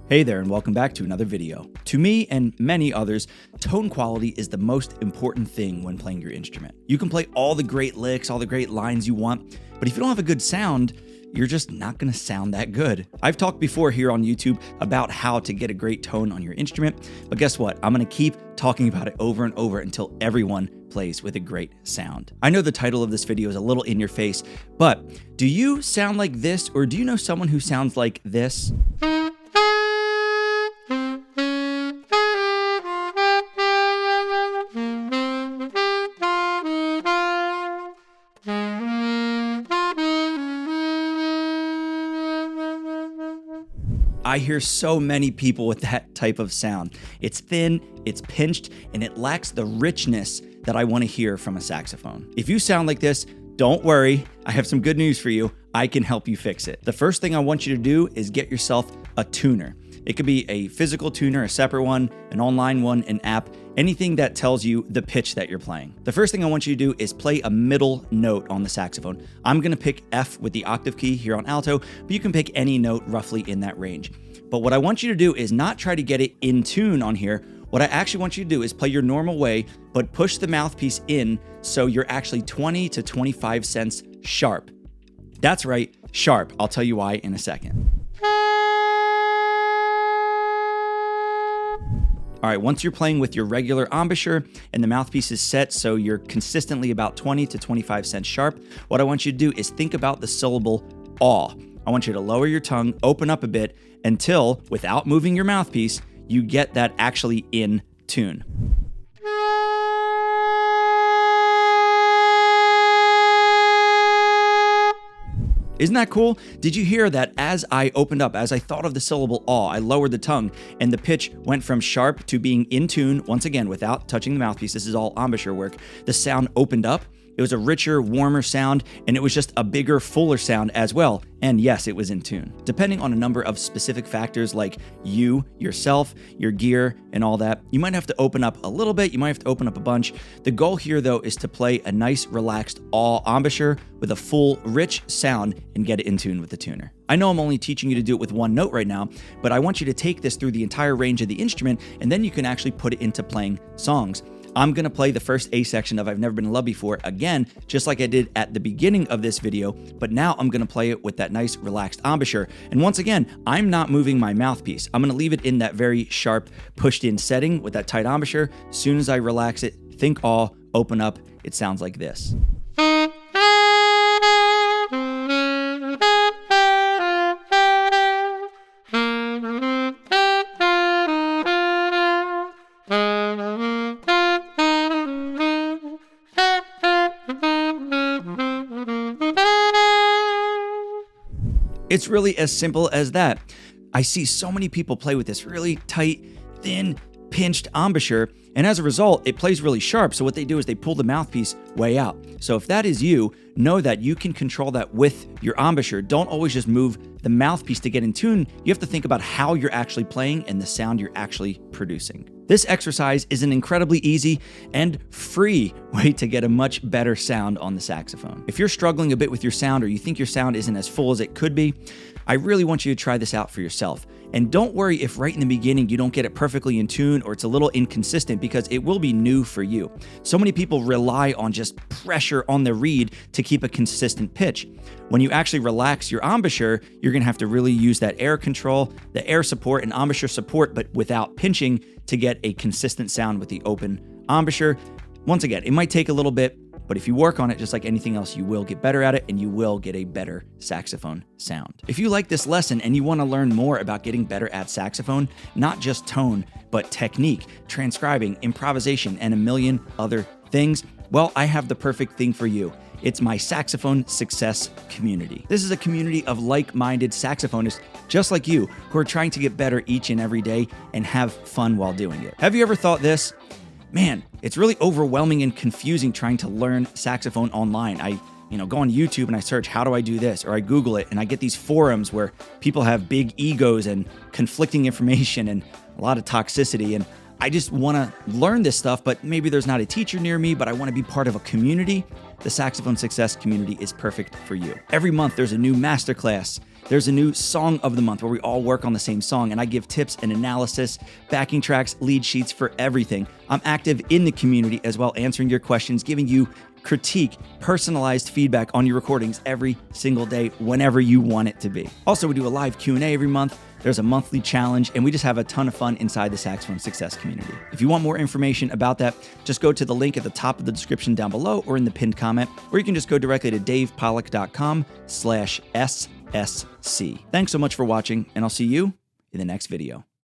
Hey there, and welcome back to another video. To me and many others, tone quality is the most important thing when playing your instrument. You can play all the great licks, all the great lines you want, but if you don't have a good sound, you're just not going to sound that good. I've talked before here on YouTube about how to get a great tone on your instrument, but guess what? I'm going to keep talking about it over and over until everyone plays with a great sound. I know the title of this video is a little in your face, but do you sound like this, or do you know someone who sounds like this? I hear so many people with that type of sound. It's thin, it's pinched, and it lacks the richness that I want to hear from a saxophone. If you sound like this, don't worry. I have some good news for you. I can help you fix it. The first thing I want you to do is get yourself a tuner. It could be a physical tuner, a separate one, an online one, an app, anything that tells you the pitch that you're playing. The first thing I want you to do is play a middle note on the saxophone. I'm gonna pick F with the octave key here on alto, but you can pick any note roughly in that range. But what I want you to do is not try to get it in tune on here. What I actually want you to do is play your normal way, but push the mouthpiece in so you're actually 20 to 25 cents sharp. That's right, sharp. I'll tell you why in a second. All right, once you're playing with your regular embouchure and the mouthpiece is set so you're consistently about 20 to 25 cents sharp, what I want you to do is think about the syllable aw. I want you to lower your tongue, open up a bit until, without moving your mouthpiece, you get that actually in tune. Isn't that cool? Did you hear that as I opened up, as I thought of the syllable aw, I lowered the tongue and the pitch went from sharp to being in tune, once again, without touching the mouthpiece. This is all embouchure work. The sound opened up. It was a richer, warmer sound, and it was just a bigger, fuller sound as well. And yes, it was in tune. Depending on a number of specific factors like you, yourself, your gear, and all that, you might have to open up a little bit, you might have to open up a bunch. The goal here, though, is to play a nice, relaxed aw embouchure with a full, rich sound and get it in tune with the tuner. I know I'm only teaching you to do it with one note right now, but I want you to take this through the entire range of the instrument, and then you can actually put it into playing songs. I'm gonna play the first A section of I've Never Been in Love Before again, just like I did at the beginning of this video, but now I'm gonna play it with that nice relaxed embouchure. And once again, I'm not moving my mouthpiece. I'm gonna leave it in that very sharp, pushed in setting with that tight embouchure. As soon as I relax it, think aw, open up, it sounds like this. It's really as simple as that. I see so many people play with this really tight, thin, pinched embouchure, and as a result, it plays really sharp. So what they do is they pull the mouthpiece way out. So if that is you, know that you can control that with your embouchure. Don't always just move the mouthpiece to get in tune. You have to think about how you're actually playing and the sound you're actually producing. This exercise is an incredibly easy and free way to get a much better sound on the saxophone. If you're struggling a bit with your sound or you think your sound isn't as full as it could be, I really want you to try this out for yourself. And don't worry if right in the beginning you don't get it perfectly in tune or it's a little inconsistent, because it will be new for you. So many people rely on just pressure on the reed to keep a consistent pitch. When you actually relax your embouchure, you're gonna have to really use that air control, the air support and embouchure support, but without pinching, to get a consistent sound with the open embouchure. Once again, it might take a little bit, but if you work on it, just like anything else, you will get better at it and you will get a better saxophone sound. If you like this lesson and you want to learn more about getting better at saxophone, not just tone, but technique, transcribing, improvisation, and a million other things, well, I have the perfect thing for you. It's my Saxophone Success community. This is a community of like-minded saxophonists just like you who are trying to get better each and every day and have fun while doing it. Have you ever thought this? Man, it's really overwhelming and confusing trying to learn saxophone online. I go on YouTube and I search, how do I do this? Or I Google it and I get these forums where people have big egos and conflicting information and a lot of toxicity. And I just want to learn this stuff, but maybe there's not a teacher near me, but I want to be part of a community. The Saxophone Success community is perfect for you. Every month, there's a new masterclass There's a new Song of the Month where we all work on the same song, and I give tips and analysis, backing tracks, lead sheets for everything. I'm active in the community as well, answering your questions, giving you critique, personalized feedback on your recordings every single day, whenever you want it to be. Also, we do a live Q&A every month. There's a monthly challenge, and we just have a ton of fun inside the Saxophone Success community. If you want more information about that, just go to the link at the top of the description down below or in the pinned comment, or you can just go directly to davepollack.com/SSC. Thanks so much for watching, and I'll see you in the next video.